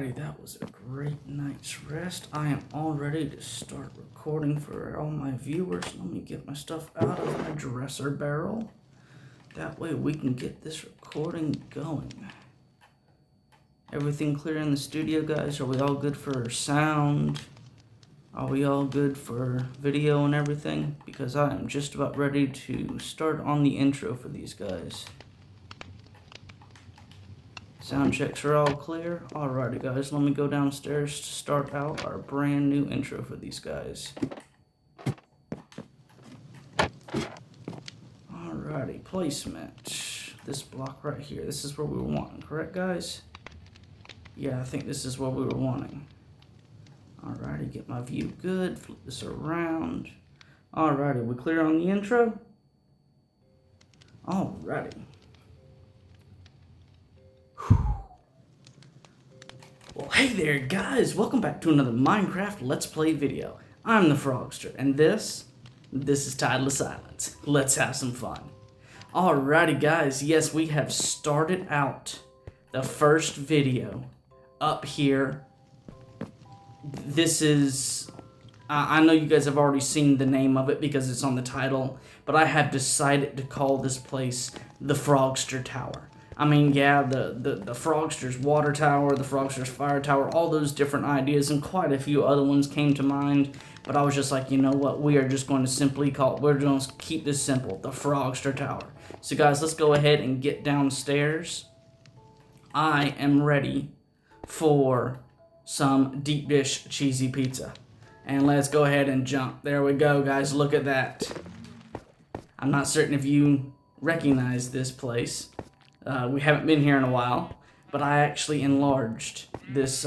Alrighty, that was a great night's rest. I am all ready to start recording for all my viewers. Let me get my stuff out of my dresser barrel. That way we can get this recording going. Everything clear in the studio, guys? Are we all good for sound? Are we all good for video and everything? Because I am just about ready to start on the intro for these guys. Sound checks are all clear. Alrighty, guys, let me go downstairs to start out our brand new intro for these guys. Alrighty, placement. This block right here. This is where we were wanting, correct, guys? Yeah, I think this is what we were wanting. Alrighty, get my view good. Flip this around. Alrighty, we clear on the intro? Alrighty. Well, hey there, guys. Welcome back to another Minecraft Let's Play video. I'm the Frogster, and this is Tideless Silence. Let's have some fun. Alrighty, guys. Yes, we have started out the first video up here. This is... I know you guys have already seen the name of it because it's on the title, but I have decided to call this place the Frogster Tower. I mean, yeah, the Frogster's Water Tower, the Frogster's Fire Tower, all those different ideas, and quite a few other ones came to mind, but I was just like, you know what, we are just going to simply call it, we're going to keep this simple, the Frogster Tower. So guys, let's go ahead and get downstairs. I am ready for some deep dish cheesy pizza. And let's go ahead and jump. There we go, guys, look at that. I'm not certain if you recognize this place. We haven't been here in a while, but I actually enlarged this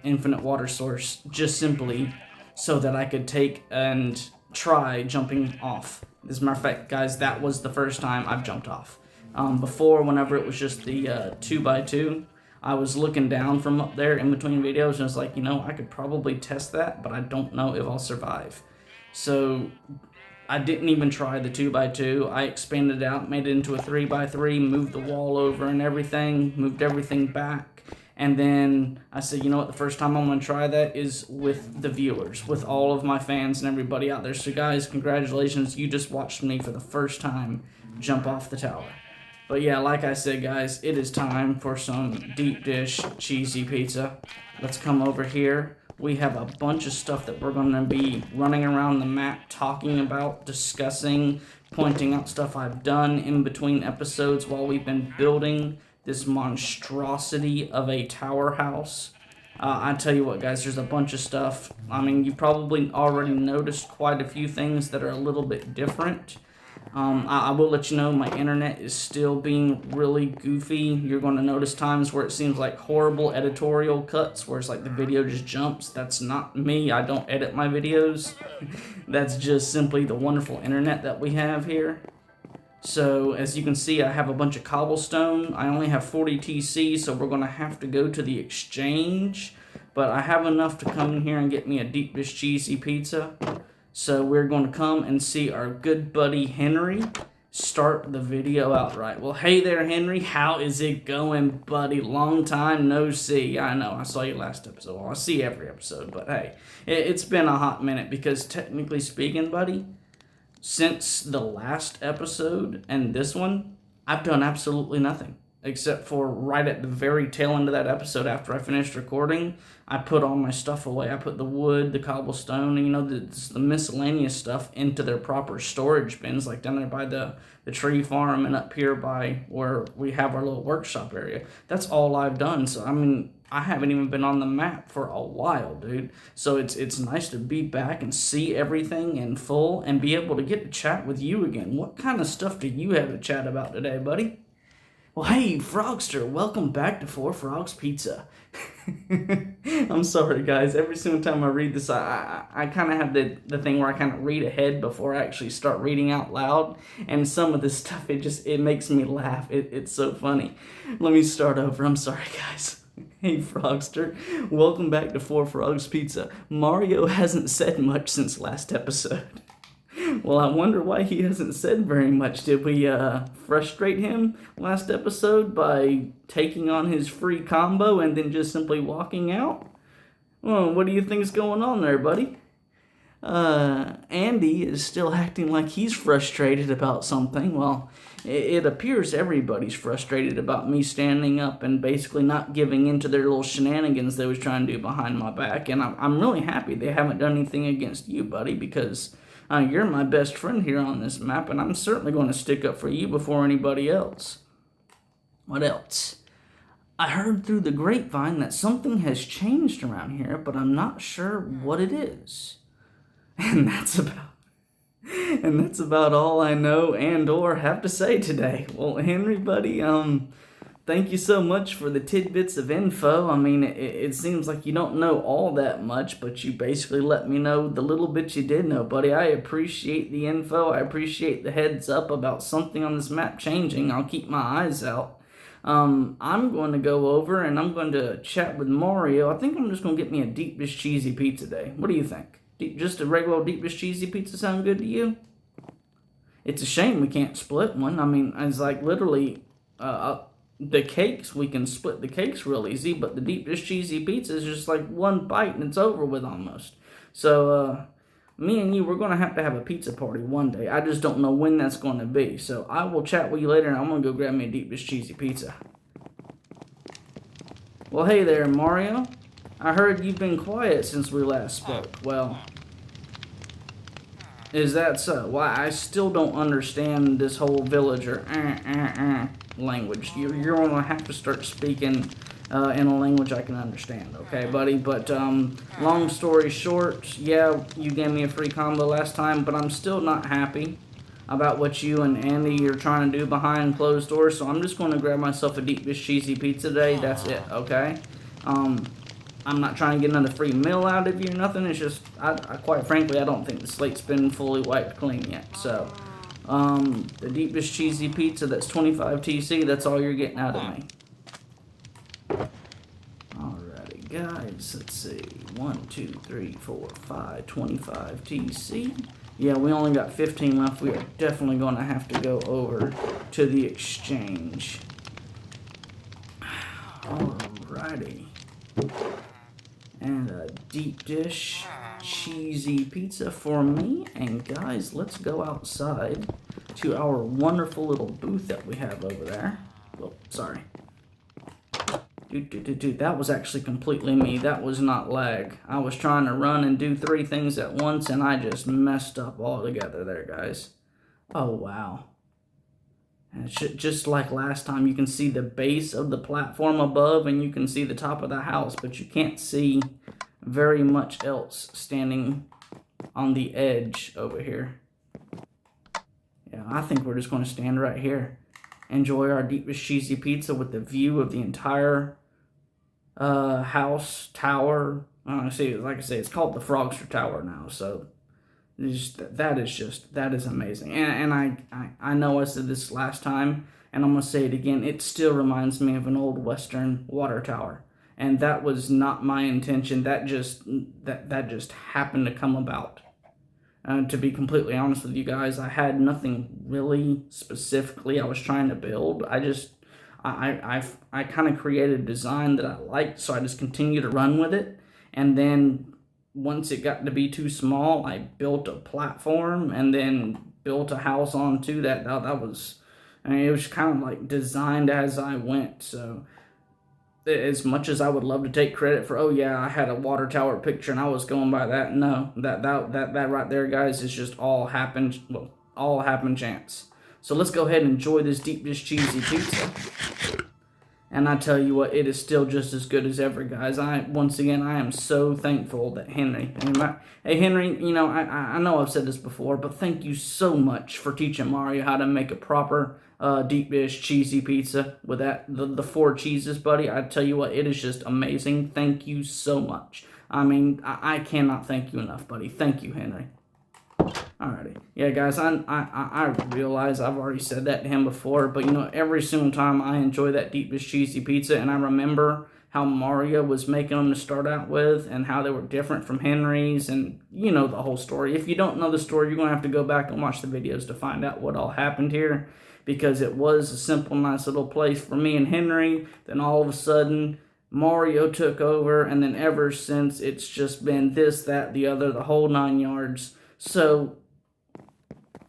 infinite water source just simply so that I could take and try jumping off. As a matter of fact, guys, that was the first time I've jumped off. Before, whenever it was just the 2x2, I was looking down from up there in between videos and I was like, you know, I could probably test that, but I don't know if I'll survive. So I didn't even try the 2x2. I expanded it out, made it into a 3x3, moved the wall over and everything, moved everything back. And then I said, you know what, the first time I'm going to try that is with the viewers, with all of my fans and everybody out there. So guys, congratulations, you just watched me for the first time jump off the tower. But yeah, like I said, guys, it is time for some deep dish cheesy pizza. Let's come over here. We have a bunch of stuff that we're going to be running around the map, talking about, discussing, pointing out stuff I've done in between episodes while we've been building this monstrosity of a tower house. I tell you what, guys, there's a bunch of stuff. I mean, you've probably already noticed quite a few things that are a little bit different. I will let you know my internet is still being really goofy. You're going to notice times where it seems like horrible editorial cuts where it's like the video just jumps. That's not me. I don't edit my videos. That's just simply the wonderful internet that we have here. So as you can see, I have a bunch of cobblestone. I only have 40 TC, so we're going to have to go to the exchange. But I have enough to come in here and get me a deep dish cheesy pizza. So we're going to come and see our good buddy Henry start the video out right. Well, hey there, Henry. How is it going, buddy? Long time no see. I know, I saw you last episode. Well, I see every episode, but hey, it's been a hot minute because technically speaking, buddy, since the last episode and this one, I've done absolutely nothing. Except for right at the very tail end of that episode after I finished recording, I put all my stuff away. I put the wood, the cobblestone, and, you know, the miscellaneous stuff into their proper storage bins, like down there by the tree farm and up here by where we have our little workshop area. That's all I've done. So, I mean, I haven't even been on the map for a while, dude. So it's nice to be back and see everything in full and be able to get to chat with you again. What kind of stuff do you have to chat about today, buddy? Well, hey, Frogster, welcome back to Four Frogs Pizza. I'm sorry, guys. Every single time I read this, I kind of have the thing where I kind of read ahead before I actually start reading out loud. And some of this stuff, it makes me laugh. It's so funny. Let me start over. I'm sorry, guys. Hey, Frogster, welcome back to Four Frogs Pizza. Mario hasn't said much since last episode. Well, I wonder why he hasn't said very much. Did we frustrate him last episode by taking on his free combo and then just simply walking out? Well, what do you think's going on there, buddy? Andy is still acting like he's frustrated about something. Well, it appears everybody's frustrated about me standing up and basically not giving in to their little shenanigans they was trying to do behind my back. And I'm really happy they haven't done anything against you, buddy, because you're my best friend here on this map, and I'm certainly going to stick up for you before anybody else. What else? I heard through the grapevine that something has changed around here, but I'm not sure what it is. And that's about all I know and or have to say today. Well, Henry, buddy, thank you so much for the tidbits of info. I mean, it seems like you don't know all that much, but you basically let me know the little bit you did know, buddy. I appreciate the info. I appreciate the heads up about something on this map changing. I'll keep my eyes out. I'm going to go over and I'm going to chat with Mario. I think I'm just going to get me a deep dish cheesy pizza day. What do you think? Just a regular deep dish cheesy pizza sound good to you? It's a shame we can't split one. I mean, it's like literally the cakes, we can split the cakes real easy, but the deep dish cheesy pizza is just like one bite and it's over with almost. So, me and you, we're going to have a pizza party one day. I just don't know when that's going to be. So, I will chat with you later and I'm going to go grab me a deep dish cheesy pizza. Well, hey there, Mario. I heard you've been quiet since we last spoke. Well, is that so? Why, I still don't understand this whole villager language. You're going to have to start speaking in a language I can understand, okay, buddy? But long story short, yeah, you gave me a free combo last time, but I'm still not happy about what you and Andy are trying to do behind closed doors, so I'm just going to grab myself a deep dish cheesy pizza today. That's it, okay? I'm not trying to get another free meal out of you or nothing. It's just, I quite frankly, I don't think the slate's been fully wiped clean yet. So, the deep dish cheesy pizza, that's 25 TC, that's all you're getting out of me. Alrighty, guys, let's see. 1, 2, 3, 4, 5, 25 TC. Yeah, we only got 15 left. We are definitely going to have to go over to the exchange. Alrighty. And a deep dish cheesy pizza for me. And guys, let's go outside to our wonderful little booth that we have over there. Oh, sorry. Dude, that was actually completely me. That was not lag. I was trying to run and do 3 things at once, and I just messed up altogether there, guys. Oh, wow. And just like last time, you can see the base of the platform above, and you can see the top of the house, but you can't see very much else standing on the edge over here. Yeah, I think we're just going to stand right here. Enjoy our deep dish cheesy pizza with the view of the entire house, tower. See, like I say, it's called the Frogster Tower now, so that is amazing. And I know I said this last time, and I'm gonna say it again. It still reminds me of an old Western water tower, and that was not my intention. That just happened to come about. To be completely honest with you guys, I had nothing really specifically I was trying to build. I kind of created a design that I liked, so I just continued to run with it. And then once it got to be too small, I built a platform and then built a house onto that. That was, I mean, it was kind of like designed as I went. So as much as I would love to take credit for, oh yeah, I had a water tower picture and I was going by that, no, that right there, guys, is just all happened chance. So let's go ahead and enjoy this deep dish cheesy pizza. And I tell you what, it is still just as good as ever, guys. Once again, I am so thankful that Henry, hey Henry, you know, I know I've said this before, but thank you so much for teaching Mario how to make a proper deep dish cheesy pizza with the 4 cheeses, buddy. I tell you what, it is just amazing. Thank you so much. I mean, I cannot thank you enough, buddy. Thank you, Henry. Alrighty. Yeah, guys, I realize I've already said that to him before, but, you know, every single time I enjoy that deep dish cheesy pizza, and I remember how Mario was making them to start out with and how they were different from Henry's, and you know the whole story. If you don't know the story, you're going to have to go back and watch the videos to find out what all happened here, because it was a simple, nice little place for me and Henry. Then all of a sudden, Mario took over, and then ever since, it's just been this, that, the other, the whole 9 yards. So,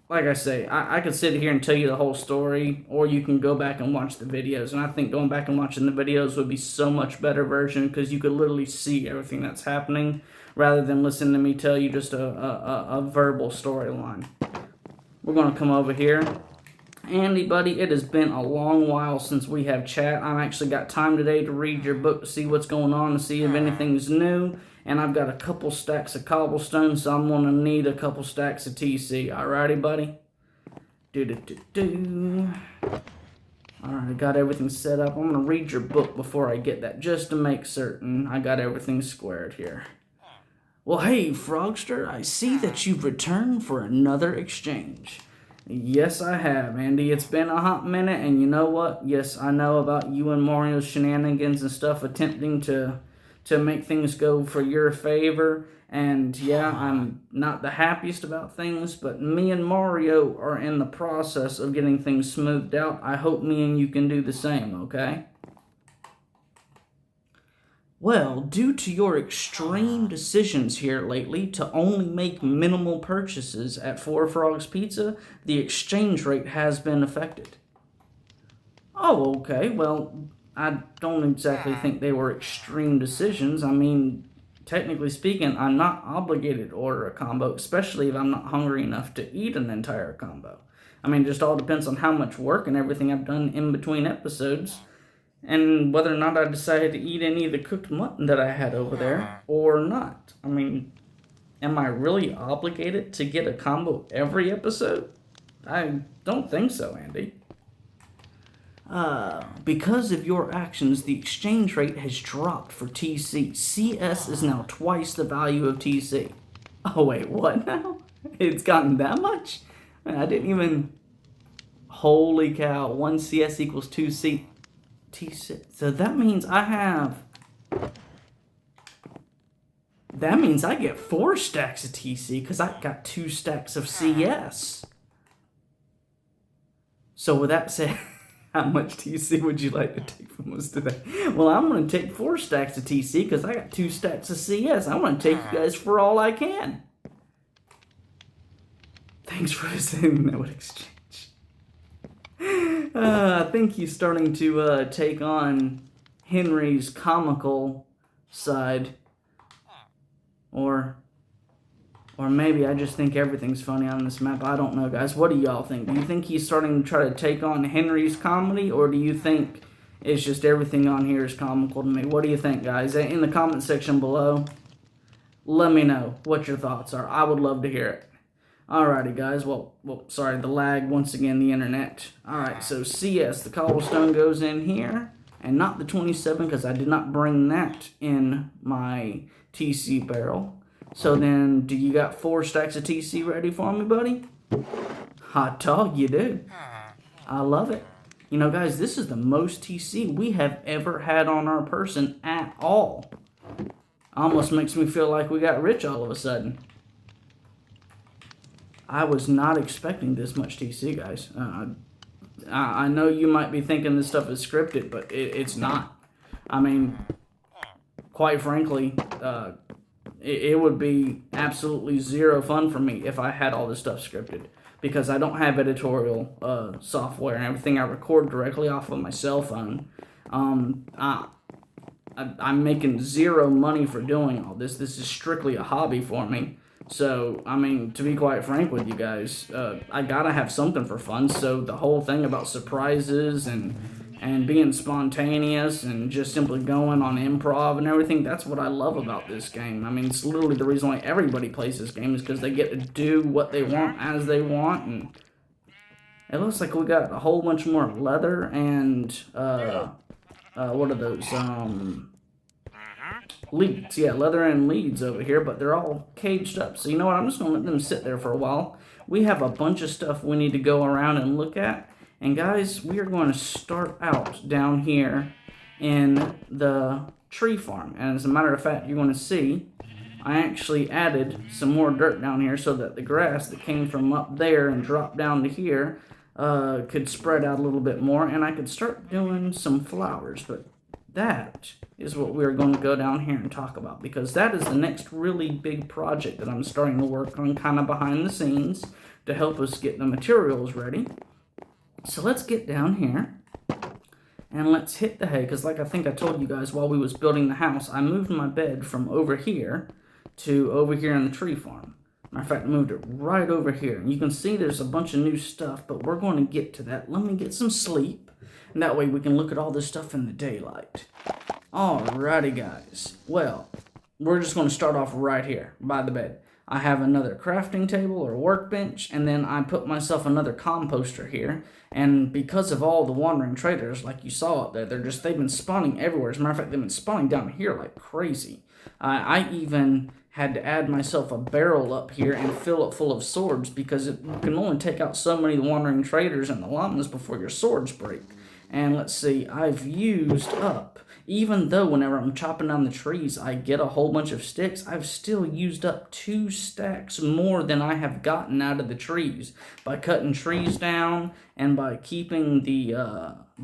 like I say, I could sit here and tell you the whole story, or you can go back and watch the videos. And I think going back and watching the videos would be so much better version, because you could literally see everything that's happening, rather than listen to me tell you just a verbal storyline. We're going to come over here. Andy, buddy, it has been a long while since we have chat. I've actually got time today to read your book, to see what's going on, to see if anything's new. And I've got a couple stacks of cobblestone, so I'm going to need a couple stacks of TC. Alrighty, buddy? Alright, I got everything set up. I'm going to read your book before I get that, just to make certain I got everything squared here. Well, hey, Frogster, I see that you've returned for another exchange. Yes, I have, Andy. It's been a hot minute, and you know what? Yes, I know about you and Mario's shenanigans and stuff, attempting to make things go for your favor. And yeah, I'm not the happiest about things, but me and Mario are in the process of getting things smoothed out. I hope me and you can do the same, okay? Well, due to your extreme decisions here lately to only make minimal purchases at Four Frogs Pizza, the exchange rate has been affected. Oh, okay. Well, I don't exactly think they were extreme decisions. I mean, technically speaking, I'm not obligated to order a combo, especially if I'm not hungry enough to eat an entire combo. I mean, it just all depends on how much work and everything I've done in between episodes, and whether or not I decided to eat any of the cooked mutton that I had over there or not. I mean, am I really obligated to get a combo every episode? I don't think so, Andy. Because of your actions, the exchange rate has dropped for TC. CS is now twice the value of TC. Oh, wait, what now? It's gotten that much? I didn't even... Holy cow, 1 CS equals 2 TC. So that means I have... That means I get 4 stacks of TC, because I got 2 stacks of CS. So with that said... How much TC would you like to take from us today? Well, I'm going to take 4 stacks of TC because I got 2 stacks of CS. I want to take you guys for all I can. Thanks for saying that would exchange. I think he's starting to take on Henry's comical side. Or maybe I just think everything's funny on this map. I don't know, guys. What do y'all think? Do you think he's starting to try to take on Henry's comedy? Or do you think it's just everything on here is comical to me? What do you think, guys? In the comment section below, let me know what your thoughts are. I would love to hear it. Alrighty, guys. Well, sorry, the lag. Once again, the internet. Alright, so CS, the cobblestone goes in here. And not the 27, because I did not bring that in my TC barrel. So then, do you got 4 stacks of TC ready for me, buddy? Hot dog, you do. I love it. You know, guys, this is the most TC we have ever had on our person at all. Almost makes me feel like we got rich all of a sudden. I was not expecting this much TC, guys. I know you might be thinking this stuff is scripted, but it's not. I mean, quite frankly, it would be absolutely zero fun for me if I had all this stuff scripted, because I don't have editorial software and everything. I record directly off of my cell phone. I'm making zero money for doing all this. This is strictly a hobby for me. So, I mean, to be quite frank with you guys, I gotta have something for fun. So the whole thing about surprises and being spontaneous and just simply going on improv and everything, that's what I love about this game. I mean, it's literally the reason why everybody plays this game, is because they get to do what they want as they want. And it looks like we got a whole bunch more leather and, what are those, leads. Yeah, leather and leads over here, but they're all caged up. So you know what, I'm just going to let them sit there for a while. We have a bunch of stuff we need to go around and look at. And guys, we are going to start out down here in the tree farm. And as a matter of fact, you're going to see I actually added some more dirt down here so that the grass that came from up there and dropped down to here could spread out a little bit more, and I could start doing some flowers. But that is what we're going to go down here and talk about, because that is the next really big project that I'm starting to work on kind of behind the scenes to help us get the materials ready. So let's get down here and let's hit the hay, because like I think I told you guys while we was building the house, I moved my bed from over here to over here in the tree farm. Matter of fact, I moved it right over here. And you can see there's a bunch of new stuff, but we're going to get to that. Let me get some sleep, and that way we can look at all this stuff in the daylight. Alrighty, guys. Well, we're just going to start off right here by the bed. I have another crafting table or workbench, and then I put myself another composter here. And because of all the wandering traders, like you saw up there, they've been spawning everywhere. As a matter of fact, they've been spawning down here like crazy. I even had to add myself a barrel up here and fill it full of swords, because you can only take out so many wandering traders and the llamas before your swords break. And let's see, I've used up, even though whenever I'm chopping down the trees I get a whole bunch of sticks, I've still used up 2 stacks more than I have gotten out of the trees by cutting trees down, and by keeping the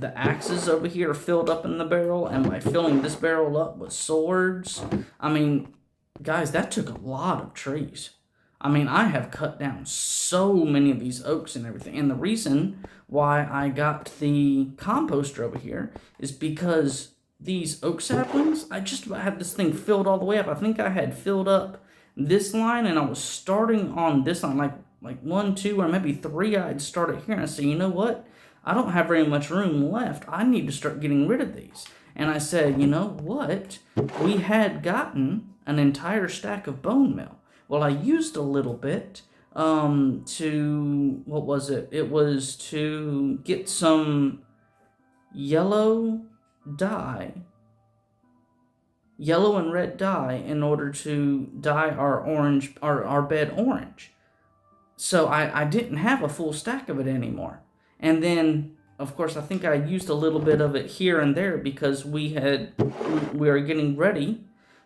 axes over here filled up in the barrel, and by filling this barrel up with swords. I mean, guys, that took a lot of trees. I mean, I have cut down so many of these oaks and everything. And the reason why I got the composter over here is because these oak saplings, I just about had this thing filled all the way up. I think I had filled up this line, and I was starting on this line, like 1, 2, or maybe 3 I'd started here. And I said, you know what? I don't have very much room left. I need to start getting rid of these. And I said, you know what? We had gotten an entire stack of bone meal. Well, I used a little bit to, what was it? It was to get some yellow dye, yellow and red dye, in order to dye our bed orange. So I didn't have a full stack of it anymore. And then, of course, I think I used a little bit of it here and there because we are getting ready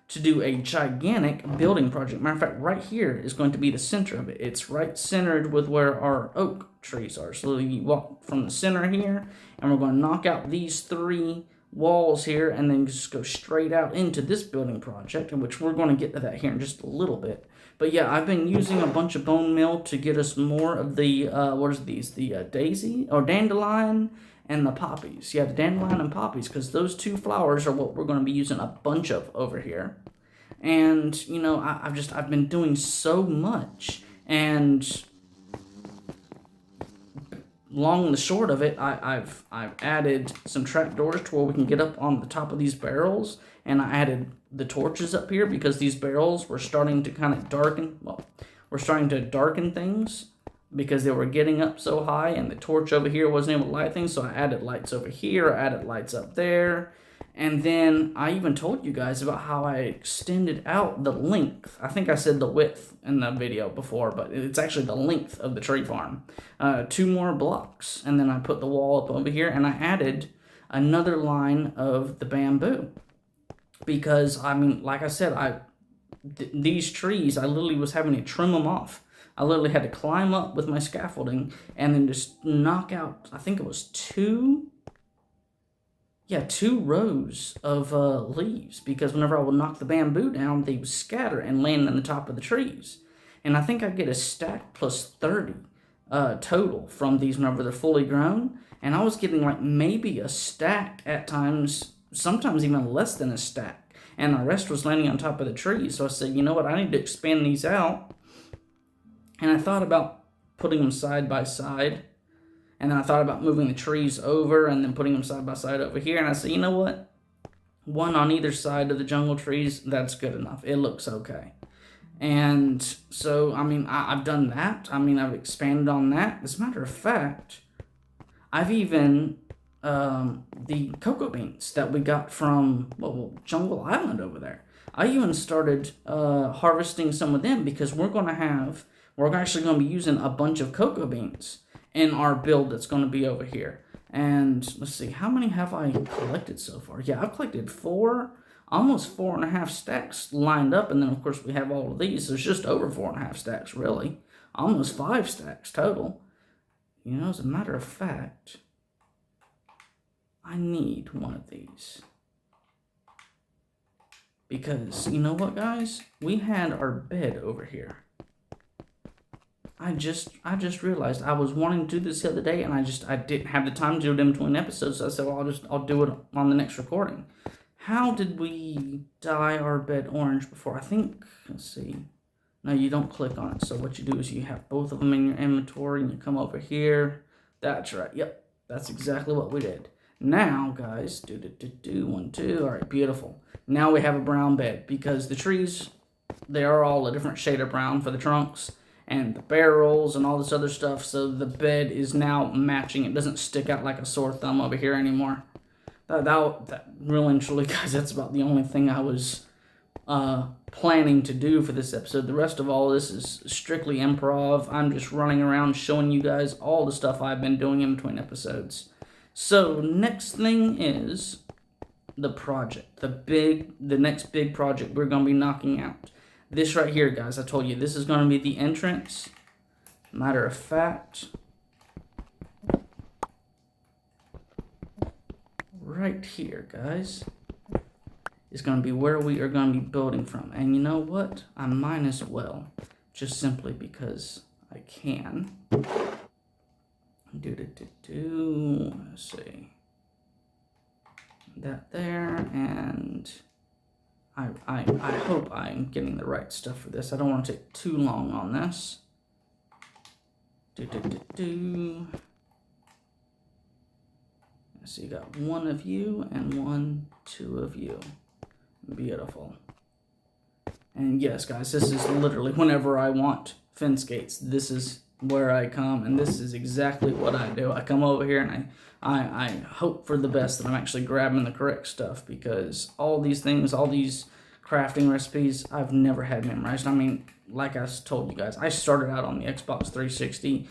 to do a gigantic building project. Matter of fact, right here is going to be the center of it. It's right centered with where our oak trees are. So you walk from the center here, and we're going to knock out these 3 walls here, and then just go straight out into this building project, in which we're going to get to that here in just a little bit. But yeah, I've been using a bunch of bone meal to get us more of the, what is these? The daisy, or dandelion, and the poppies. Yeah, the dandelion and poppies, because those 2 flowers are what we're going to be using a bunch of over here. And, you know, I've been doing so much, and long and the short of it, I've added some trapdoors to where we can get up on the top of these barrels, and I added the torches up here because these barrels were starting to kind of darken. Well, we're starting to darken things because they were getting up so high, and the torch over here wasn't able to light things. So I added lights over here, I added lights up there. And then I even told you guys about how I extended out the length. I think I said the width in the video before, but it's actually the length of the tree farm. 2 more blocks. And then I put the wall up over here, and I added another line of the bamboo. Because, I mean, like I said, these trees, I literally was having to trim them off. I literally had to climb up with my scaffolding and then just knock out, I think it was 2 rows of leaves, because whenever I would knock the bamboo down, they would scatter and land on the top of the trees. And I think I get a stack plus 30 total from these whenever they're fully grown. And I was getting like maybe a stack at times, sometimes even less than a stack. And the rest was landing on top of the trees. So I said, you know what, I need to expand these out. And I thought about putting them side by side. And then I thought about moving the trees over and then putting them side by side over here. And I said, you know what? 1 on either side of the jungle trees, that's good enough. It looks okay. And so, I mean, I've done that. I mean, I've expanded on that. As a matter of fact, I've even, the cocoa beans that we got from, well, Jungle Island over there, I even started harvesting some of them, because we're actually going to be using a bunch of cocoa beans in our build that's going to be over here. And let's see, how many have I collected so far? Yeah, I've collected 4, almost 4.5 stacks lined up. And then, of course, we have all of these. So it's just over 4.5 stacks, really. Almost 5 stacks total. You know, as a matter of fact, I need one of these. Because, you know what, guys? We had our bed over here. I just realized I was wanting to do this the other day, and I didn't have the time to do it in between episodes, so I said, well, I'll do it on the next recording. How did we dye our bed orange before? I think, let's see. No, you don't click on it. So what you do is you have both of them in your inventory, and you come over here. That's right. Yep, that's exactly what we did. Now, guys, 1, 2. All right, beautiful. Now we have a brown bed because the trees, they are all a different shade of brown for the trunks and the barrels and all this other stuff. So the bed is now matching. It doesn't stick out like a sore thumb over here anymore. That really and truly, guys, that's about the only thing I was planning to do for this episode. The rest of all this is strictly improv. I'm just running around showing you guys all the stuff I've been doing in between episodes. So next thing is the project, the next big project we're going to be knocking out. This right here, guys, I told you, this is going to be the entrance. Matter of fact, right here, guys, is going to be where we are going to be building from. And you know what? I might as well, just simply because I can. Let's see. That there, and I hope I'm getting the right stuff for this. I don't want to take too long on this. So you got 1 of you and 2 of you. Beautiful. And yes, guys, this is literally whenever I want fence gates, this is where I come, and this is exactly what I do. I come over here and I hope for the best that I'm actually grabbing the correct stuff, because all these things, all these crafting recipes, I've never had memorized. I mean, like I told you guys, I started out on the Xbox 360.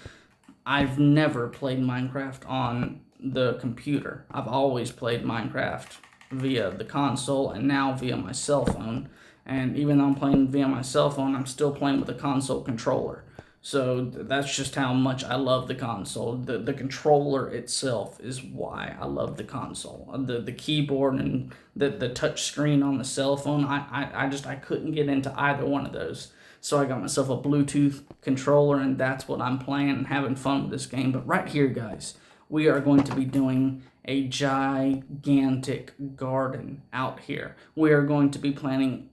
I've never played Minecraft on the computer. I've always played Minecraft via the console and now via my cell phone. And even though I'm playing via my cell phone, I'm still playing with a console controller. So that's just how much I love the console. The controller itself is why I love the console. The keyboard and the touch screen on the cell phone, I couldn't get into either one of those. So I got myself a Bluetooth controller, and that's what I'm playing and having fun with this game. But right here, guys, we are going to be doing a gigantic garden out here. We are going to be planting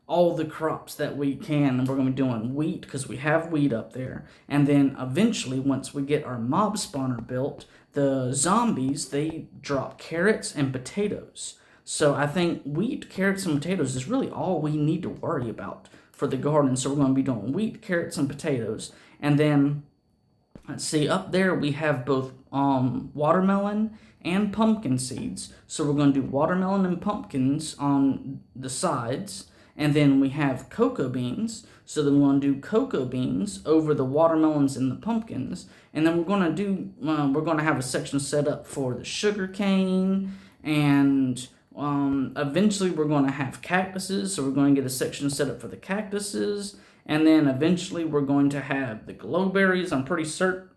all the crops that we can, and we're going to be doing wheat because we have wheat up there. And then eventually, once we get our mob spawner built, the zombies, they drop carrots and potatoes. So I think wheat, carrots, and potatoes is really all we need to worry about for the garden. So we're going to be doing wheat, carrots, and potatoes. And then, let's see, up there we have both watermelon and pumpkin seeds. So we're going to do watermelon and pumpkins on the sides. And then we have cocoa beans. So then we're going to do cocoa beans over the watermelons and the pumpkins. And then we're going to have a section set up for the sugar cane, and eventually we're going to have cactuses, so we're going to get a section set up for the cactuses, and then eventually we're going to have the glowberries. I'm pretty certain,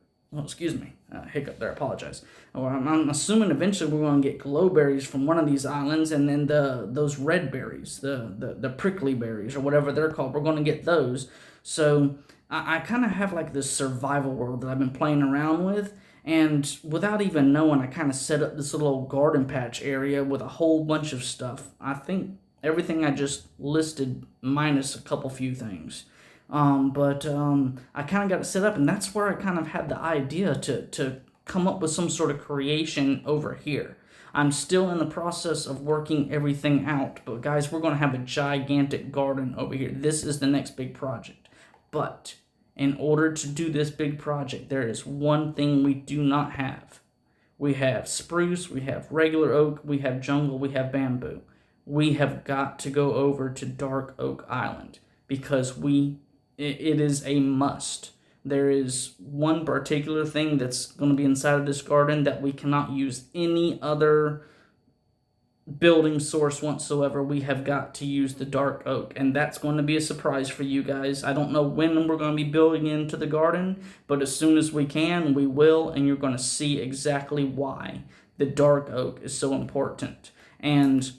hiccup there, apologize. I'm assuming eventually we're going to get glowberries from one of these islands, and then those red berries, the prickly berries, or whatever they're called, we're going to get those. So I kind of have like this survival world that I've been playing around with. And without even knowing, I kind of set up this little garden patch area with a whole bunch of stuff. I think everything I just listed minus a couple few things. But I kind of got it set up, and that's where I kind of had the idea to come up with some sort of creation over here. I'm still in the process of working everything out, but guys, we're going to have a gigantic garden over here. This is the next big project. But in order to do this big project, there is one thing we do not have. We have spruce, we have regular oak, we have jungle, we have bamboo. We have got to go over to Dark Oak Island because it is a must. there is one particular thing that's going to be inside of this garden that we cannot use any other building source whatsoever. We have got to use the dark oak, and that's going to be a surprise for you guys. I don't know when we're going to be building into the garden, but as soon as we can, we will, and you're going to see exactly why the dark oak is so important. And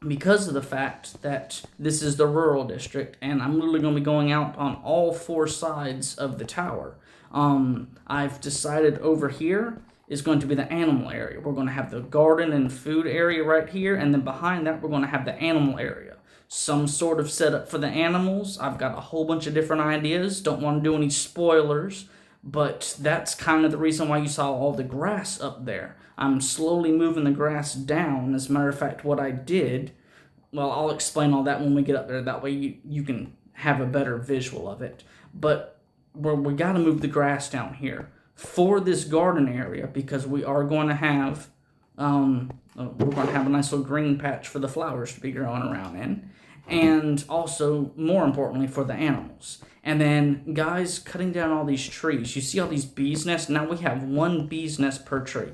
because of the fact that this is the rural district, and I'm literally going to be going out on all four sides of the tower, I've decided over here is going to be the animal area. We're going to have the garden and food area right here, and then behind that we're going to have the animal area. Some sort of setup for the animals. I've got a whole bunch of different ideas. Don't want to do any spoilers, but that's kind of the reason why you saw all the grass up there. I'm slowly moving the grass down. As a matter of fact, what I did, well, I'll explain all that when we get up there. That way you can have a better visual of it. But we got to move the grass down here for this garden area, because we are going to have a nice little green patch for the flowers to be growing around in, and also more importantly for the animals. And then guys, cutting down all these trees, you see all these bees nests. Now we have one bee's nest per tree,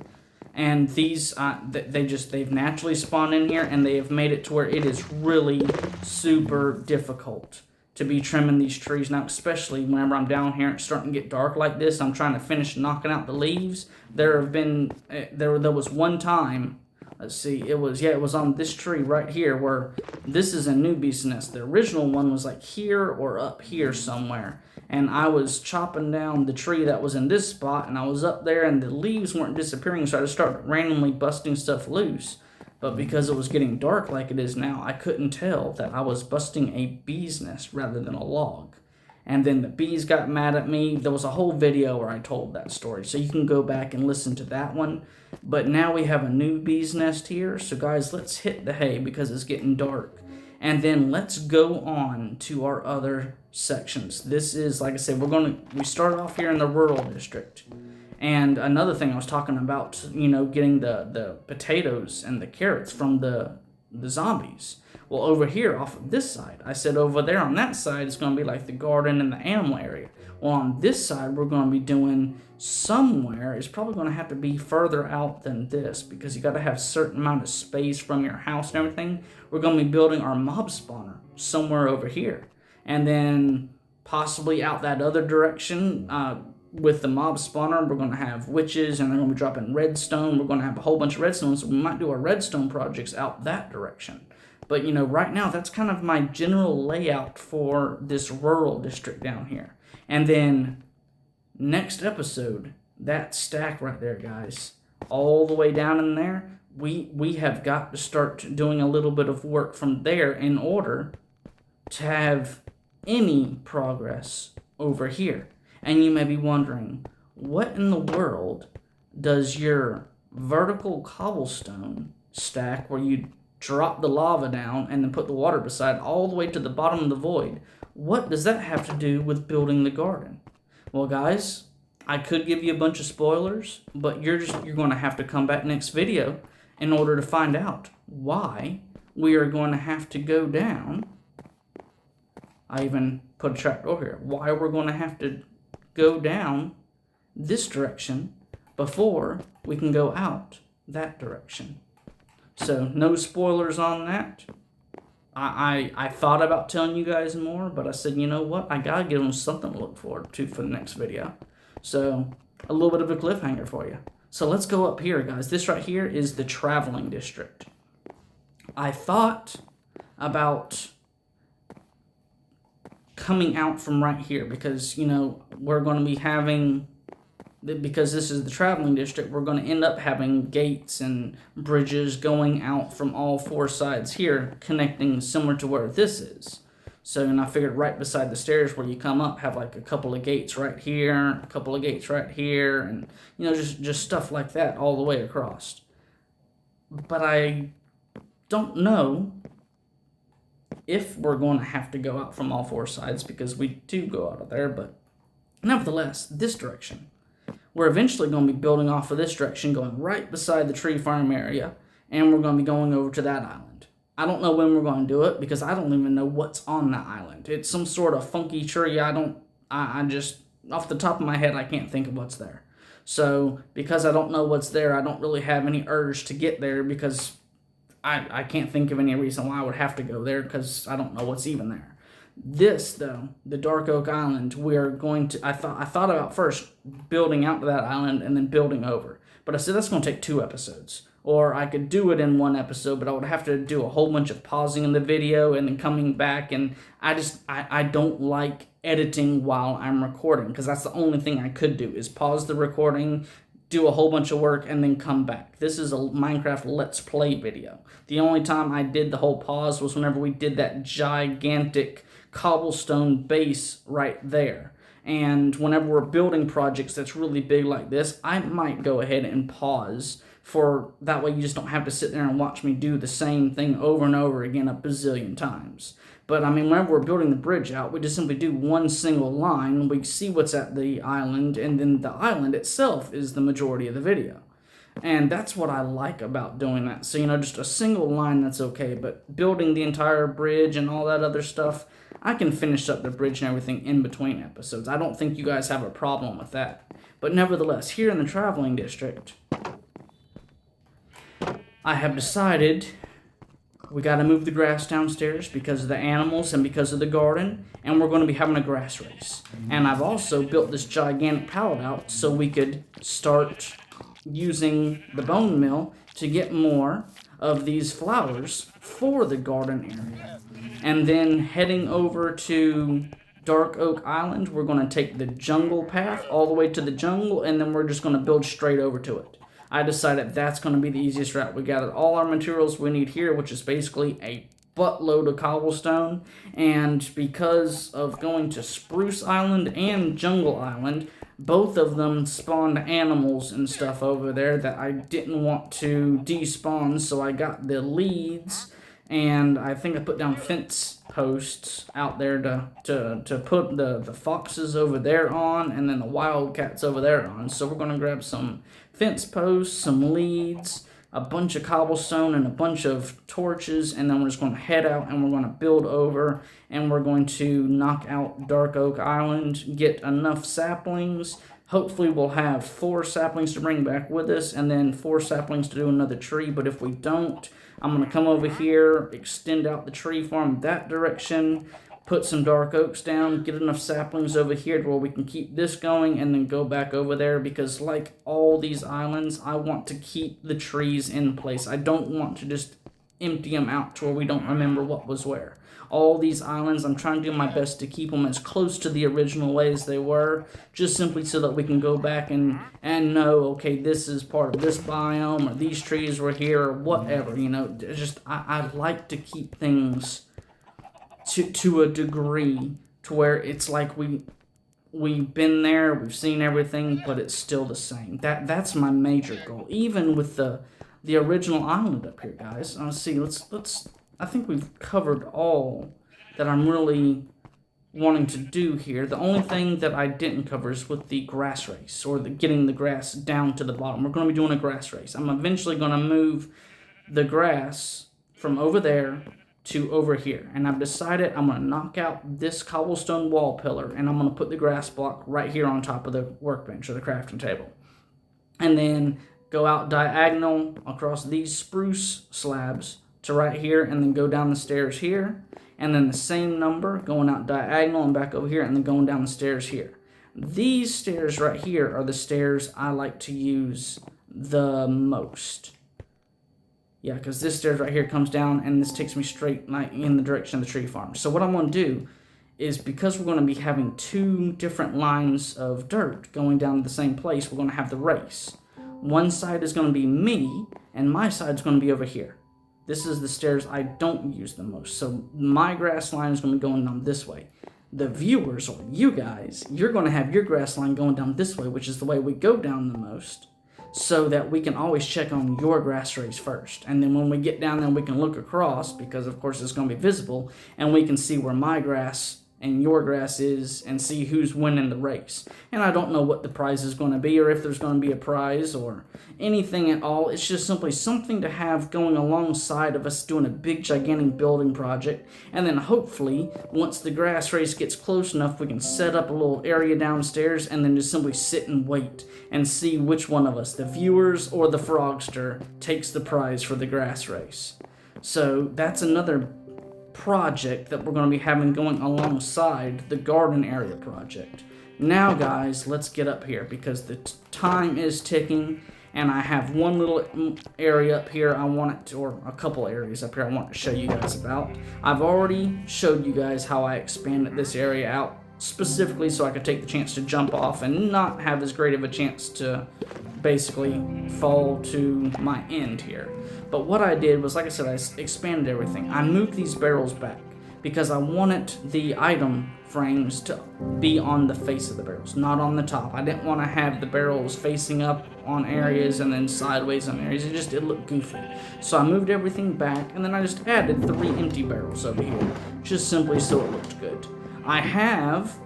and these they've naturally spawned in here, and they have made it to where it is really super difficult to be trimming these trees now, especially whenever I'm down here and it's starting to get dark like this. I'm trying to finish knocking out the leaves. There was one time, let's see, it was on this tree right here, where this is a new bee's nest. The original one was like here or up here somewhere, and I was chopping down the tree that was in this spot, and I was up there and the leaves weren't disappearing, so I just started randomly busting stuff loose. But because it was getting dark like it is now, I couldn't tell that I was busting a bee's nest rather than a log. And then the bees got mad at me. There was a whole video where I told that story, so you can go back and listen to that one. But now we have a new bee's nest here. So guys, let's hit the hay because it's getting dark. And then let's go on to our other sections. This is, like I said, we start off here in the rural district. And another thing I was talking about, getting the potatoes and the carrots from the zombies. Well, over here off of this side, I said over there on that side is going to be like the garden and the animal area. Well, on this side, we're going to be doing somewhere. It's probably going to have to be further out than this, because you got to have a certain amount of space from your house and everything. We're going to be building our mob spawner somewhere over here. And then possibly out that other direction, with the mob spawner, we're going to have witches, and they're going to be dropping redstone. We're going to have a whole bunch of redstone, so we might do our redstone projects out that direction. But, right now, that's kind of my general layout for this rural district down here. And then, next episode, that stack right there, guys, all the way down in there, we have got to start doing a little bit of work from there in order to have any progress over here. And you may be wondering, what in the world does your vertical cobblestone stack, where you drop the lava down and then put the water beside all the way to the bottom of the void, what does that have to do with building the garden? Well, guys, I could give you a bunch of spoilers, but you're going to have to come back next video in order to find out why we are going to have to go down. I even put a trapdoor here. Why we're going to have to go down this direction before we can go out that direction. So no spoilers on that. I thought about telling you guys more, but I said, you know what? I gotta give them something to look forward to for the next video. So a little bit of a cliffhanger for you. So let's go up here, guys. This right here is the traveling district. I thought about coming out from right here because, we're going to be having, because this is the traveling district, we're going to end up having gates and bridges going out from all four sides here, connecting similar to where this is. So, and I figured right beside the stairs where you come up, have like a couple of gates right here, a couple of gates right here, and, just stuff like that all the way across. But I don't know if we're going to have to go out from all four sides, because we do go out of there, but nevertheless, this direction. We're eventually going to be building off of this direction, going right beside the tree farm area, and we're going to be going over to that island. I don't know when we're going to do it, because I don't even know what's on that island. It's some sort of funky tree. I off the top of my head, I can't think of what's there. So because I don't know what's there, I don't really have any urge to get there because I can't think of any reason why I would have to go there because I don't know what's even there. This, though, the Dark Oak Island, we are going to... I thought about first building out to that island and then building over. But I said that's going to take 2 episodes. Or I could do it in 1 episode, but I would have to do a whole bunch of pausing in the video and then coming back. And I don't like editing while I'm recording because that's the only thing I could do is pause the recording, do a whole bunch of work, and then come back. This is a Minecraft Let's Play video. The only time I did the whole pause was whenever we did that gigantic cobblestone base right there. And whenever we're building projects that's really big like this, I might go ahead and pause for that way you just don't have to sit there and watch me do the same thing over and over again a bazillion times. But I mean, whenever we're building the bridge out, we just simply do one single line, we see what's at the island, and then the island itself is the majority of the video. And that's what I like about doing that. So, just a single line, that's okay. But building the entire bridge and all that other stuff, I can finish up the bridge and everything in between episodes. I don't think you guys have a problem with that. But nevertheless, here in the traveling district, I have decided we got to move the grass downstairs because of the animals and because of the garden. And we're going to be having a grass race. And I've also built this gigantic pallet out so we could start using the bone mill to get more of these flowers for the garden area. And then heading over to Dark Oak Island, we're going to take the jungle path all the way to the jungle, and then we're just going to build straight over to it. I decided that's going to be the easiest route. We gathered all our materials we need here, which is basically a buttload of cobblestone, and because of going to Spruce Island and Jungle Island, both of them spawned animals and stuff over there that I didn't want to despawn, so I got the leads, and I think I put down fence posts out there to put the foxes over there on, and then the wildcats over there on. So we're going to grab some fence posts, some leads, a bunch of cobblestone, and a bunch of torches, and then we're just going to head out and we're going to build over, and we're going to knock out Dark Oak Island, get enough saplings. Hopefully we'll have 4 saplings to bring back with us, and then 4 saplings to do another tree. But if we don't, I'm going to come over here, extend out the tree farm that direction, put some dark oaks down, get enough saplings over here to where we can keep this going, and then go back over there, because like all these islands, I want to keep the trees in place. I don't want to just empty them out to where we don't remember what was where. All these islands, I'm trying to do my best to keep them as close to the original way as they were, just simply so that we can go back and know, okay, this is part of this biome, or these trees were here, or whatever, just, I like to keep things to a degree to where it's like we've been there, we've seen everything, but it's still the same. That's my major goal. Even with the original island up here, guys. Let's see. Let's. I think we've covered all that I'm really wanting to do here. The only thing that I didn't cover is with the grass race, or getting the grass down to the bottom. We're going to be doing a grass race. I'm eventually going to move the grass from over there to over here, and I've decided I'm going to knock out this cobblestone wall pillar, and I'm going to put the grass block right here on top of the workbench or the crafting table, and then go out diagonal across these spruce slabs to right here, and then go down the stairs here, and then the same number going out diagonal and back over here, and then going down the stairs here. These stairs right here are the stairs I like to use the most. Yeah, because this stairs right here comes down, and this takes me straight in the direction of the tree farm. So what I'm going to do is, because we're going to be having 2 different lines of dirt going down to the same place, we're going to have the race. One side is going to be me, and my side is going to be over here. This is the stairs I don't use the most. So my grass line is going to be going down this way. The viewers, or you guys, you're going to have your grass line going down this way, which is the way we go down the most, so that we can always check on your grass race first. And then when we get down there, we can look across, because of course it's going to be visible, and we can see where my grass and your grass is, and see who's winning the race. And I don't know what the prize is going to be, or if there's going to be a prize or anything at all. It's just simply something to have going alongside of us doing a big gigantic building project. And then hopefully once the grass race gets close enough, we can set up a little area downstairs and then just simply sit and wait and see which one of us, the viewers or the Frogster, takes the prize for the grass race. So that's another project that we're going to be having going alongside the garden area project. Now guys, let's get up here because the time is ticking, and I have one little area up here I want to, or a couple areas up here I want to show you guys about. I've already showed you guys how I expanded this area out specifically so I could take the chance to jump off and not have as great of a chance to basically fall to my end here. But what I did was, like I said, I expanded everything. I moved these barrels back because I wanted the item frames to be on the face of the barrels, not on the top. I didn't want to have the barrels facing up on areas and then sideways on areas. It looked goofy. So I moved everything back, and then I just added 3 empty barrels over here, just simply so it looked good. I have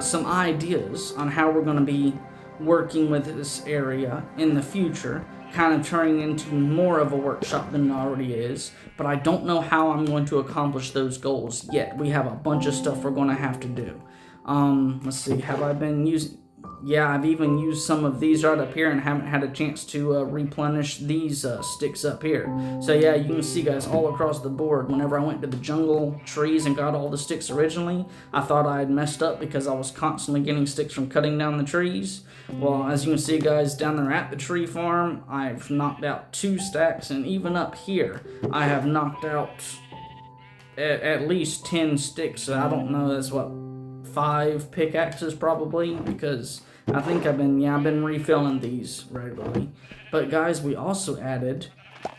some ideas on how we're going to be working with this area in the future, kind of turning into more of a workshop than it already is, but I don't know how I'm going to accomplish those goals yet. We have a bunch of stuff we're going to have to do. Let's see, have I been using... Yeah, I've even used some of these right up here and haven't had a chance to replenish these sticks up here. So yeah, you can see guys all across the board, whenever I went to the jungle trees and got all the sticks originally, I thought I had messed up because I was constantly getting sticks from cutting down the trees. Well, as you can see guys, down there at the tree farm, I've knocked out 2 stacks, and even up here, I have knocked out at least 10 sticks. So I don't know, that's what, 5 pickaxes probably, because I think I've been refilling these regularly. But guys, we also added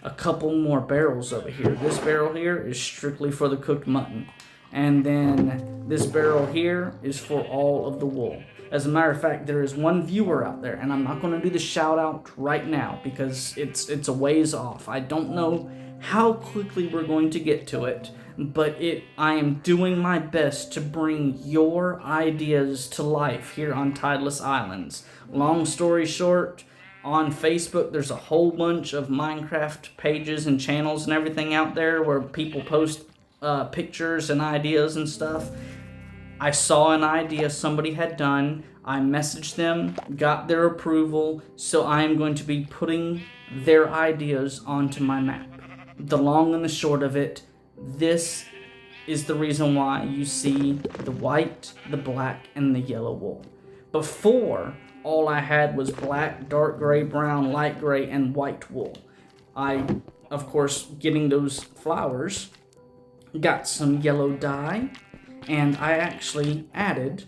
a couple more barrels over here. This barrel here is strictly for the cooked mutton, and then this barrel here is for all of the wool. As a matter of fact, there is one viewer out there, and I'm not going to do the shout out right now because it's a ways off. I don't know how quickly we're going to get to it, but I am doing my best to bring your ideas to life here on Tideless Islands. Long story short, on Facebook there's a whole bunch of Minecraft pages and channels and everything out there where people post pictures and ideas and stuff. I saw an idea somebody had done, I messaged them, got their approval, so I am going to be putting their ideas onto my map. The long and the short of it, this is the reason why you see the white, the black, and the yellow wool. Before, all I had was black, dark gray, brown, light gray, and white wool. I, of course, getting those flowers, got some yellow dye, and I actually added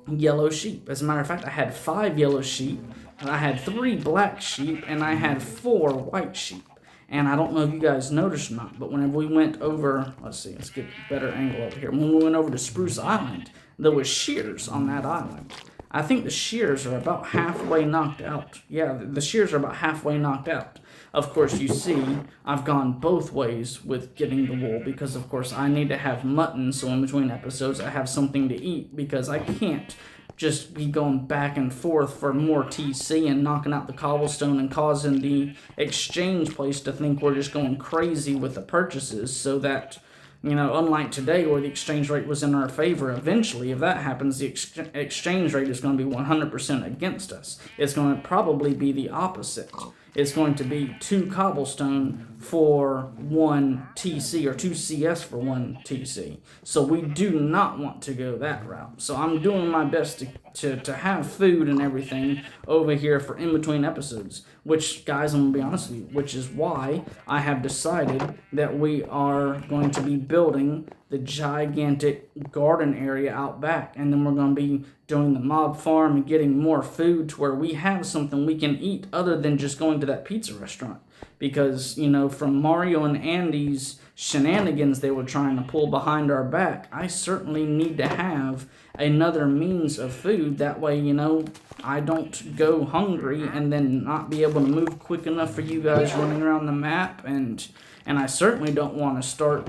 yellow sheep. As a matter of fact, I had 5 yellow sheep, and I had 3 black sheep, and I had 4 white sheep. And I don't know if you guys noticed or not, but whenever we went over, let's get a better angle over here. When we went over to Spruce Island, there was shears on that island. I think the shears are about halfway knocked out. Yeah, the shears are about halfway knocked out. Of course, you see, I've gone both ways with getting the wool because, of course, I need to have mutton, so in between episodes I have something to eat because I can't just be going back and forth for more TC and knocking out the cobblestone and causing the exchange place to think we're just going crazy with the purchases, so that, you know, unlike today where the exchange rate was in our favor, eventually if that happens, the exchange rate is going to be 100% against us. It's going to probably be the opposite. It's going to be 2 cobblestone for 1 TC, or 2 CS for 1 TC. So we do not want to go that route. So I'm doing my best to have food and everything over here for in-between episodes. Which, guys, I'm going to be honest with you, which is why I have decided that we are going to be building the gigantic garden area out back. And then we're going to be doing the mob farm and getting more food to where we have something we can eat other than just going to that pizza restaurant. because, you know, from Mario and Andy's shenanigans they were trying to pull behind our back, I certainly need to have another means of food. That way, you know, I don't go hungry and then not be able to move quick enough for you guys running around the map, and I certainly don't want to start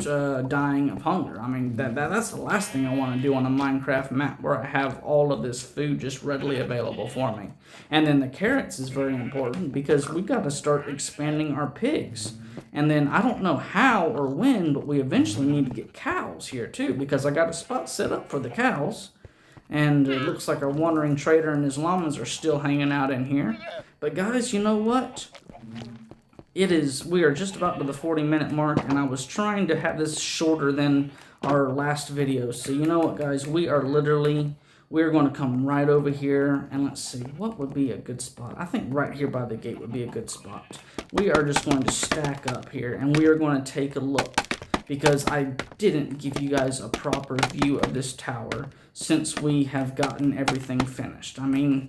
dying of hunger. I mean, that's the last thing I want to do on a Minecraft map where I have all of this food just readily available for me. And then the carrots is very important because we got to start expanding our pigs. And then I don't know how or when, but we eventually need to get cows here too, because I got a spot set up for the cows. And it looks like our wandering trader and his llamas are still hanging out in here. But guys, you know what? We are just about to the 40-minute mark, and I was trying to have this shorter than our last video. So you know what, guys? We're going to come right over here, and let's see, what would be a good spot? I think right here by the gate would be a good spot. We are just going to stack up here, and we are going to take a look, because I didn't give you guys a proper view of this tower since we have gotten everything finished. I mean,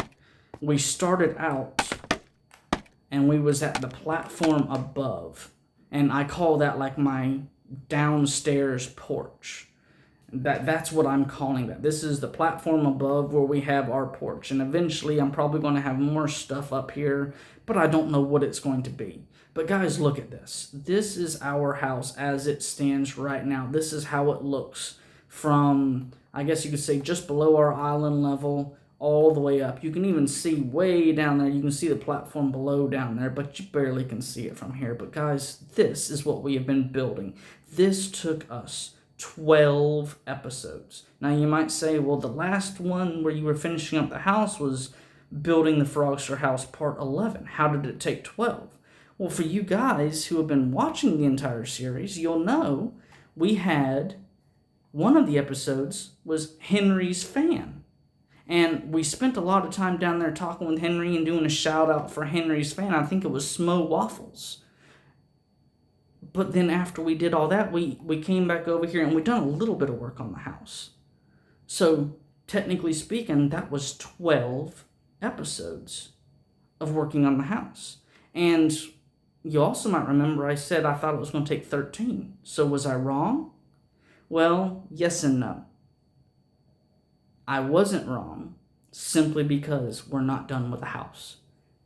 we started out and we was at the platform above, and I call that like my downstairs porch. That's what I'm calling that. This is the platform above where we have our porch, and eventually I'm probably going to have more stuff up here, but I don't know what it's going to be. But guys, look at this. This is our house as it stands right now. This is how it looks from, I guess you could say, just below our island level all the way up. You can even see way down there. You can see the platform below down there, but you barely can see it from here. But guys, this is what we have been building. This took us 12 episodes. Now you might say, well, the last one where you were finishing up the house was building the Frogster house part 11. How did it take 12? Well, for you guys who have been watching the entire series, you'll know we had one of the episodes was Henry's fan. And we spent a lot of time down there talking with Henry and doing a shout out for Henry's fan. I think it was Smo Waffles. But then after we did all that, we came back over here and we done a little bit of work on the house. So technically speaking, that was 12 episodes of working on the house. And you also might remember I said I thought it was going to take 13. So was I wrong? Well, yes and no. I wasn't wrong simply because we're not done with the house.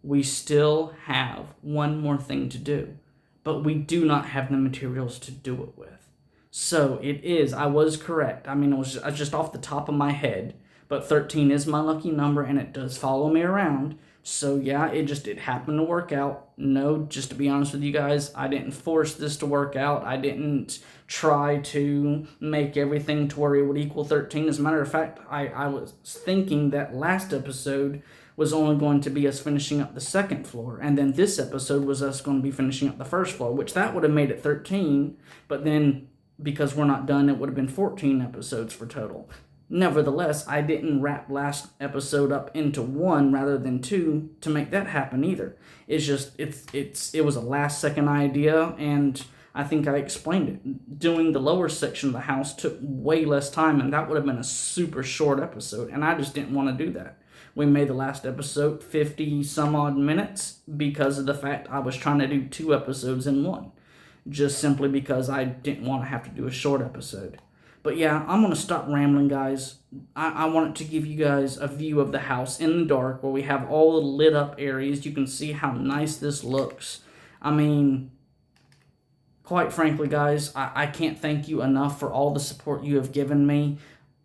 We still have one more thing to do, but we do not have the materials to do it with. So I was correct. I mean, it was just off the top of my head, but 13 is my lucky number and it does follow me around. So yeah, it happened to work out. No, just to be honest with you guys, I didn't force this to work out. I didn't try to make everything to where it would equal 13. As a matter of fact, I was thinking that last episode was only going to be us finishing up the second floor, and then this episode was us going to be finishing up the first floor, which that would have made it 13, but then because we're not done, it would have been 14 episodes for total. Nevertheless, I didn't wrap last episode up into one rather than two to make that happen either. It's just, it was a last second idea, and I think I explained it. Doing the lower section of the house took way less time, and that would have been a super short episode, and I just didn't want to do that. We made the last episode 50 some odd minutes because of the fact I was trying to do 2 episodes in one. Just simply because I didn't want to have to do a short episode. But yeah, I'm going to stop rambling, guys. I wanted to give you guys a view of the house in the dark where we have all the lit up areas. You can see how nice this looks. I mean, quite frankly, guys, I can't thank you enough for all the support you have given me.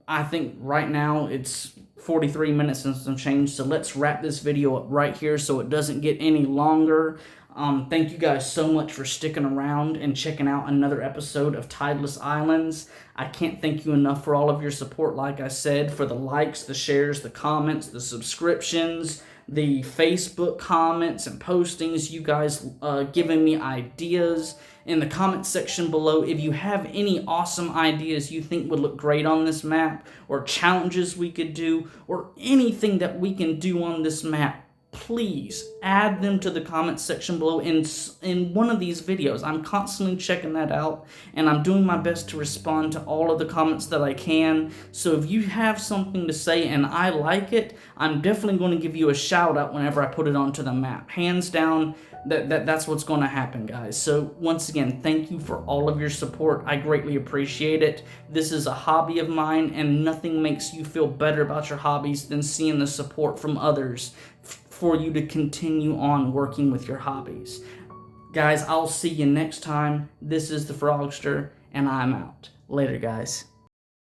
I think right now it's 43 minutes and some change, so let's wrap this video up right here so it doesn't get any longer. Thank you guys so much for sticking around and checking out another episode of Tideless Islands. I can't thank you enough for all of your support, like I said, for the likes, the shares, the comments, the subscriptions, the Facebook comments and postings, you guys giving me ideas in the comment section below. If you have any awesome ideas you think would look great on this map, or challenges we could do, or anything that we can do on this map, please add them to the comment section below in one of these videos. I'm constantly checking that out, and I'm doing my best to respond to all of the comments that I can. So if you have something to say and I like it, I'm definitely going to give you a shout out whenever I put it onto the map. Hands down, that's what's going to happen, guys. So once again, thank you for all of your support. I greatly appreciate it. This is a hobby of mine, and nothing makes you feel better about your hobbies than seeing the support from others for you to continue on working with your hobbies. Guys, I'll see you next time. This is the Frogster, and I'm out. Later, guys.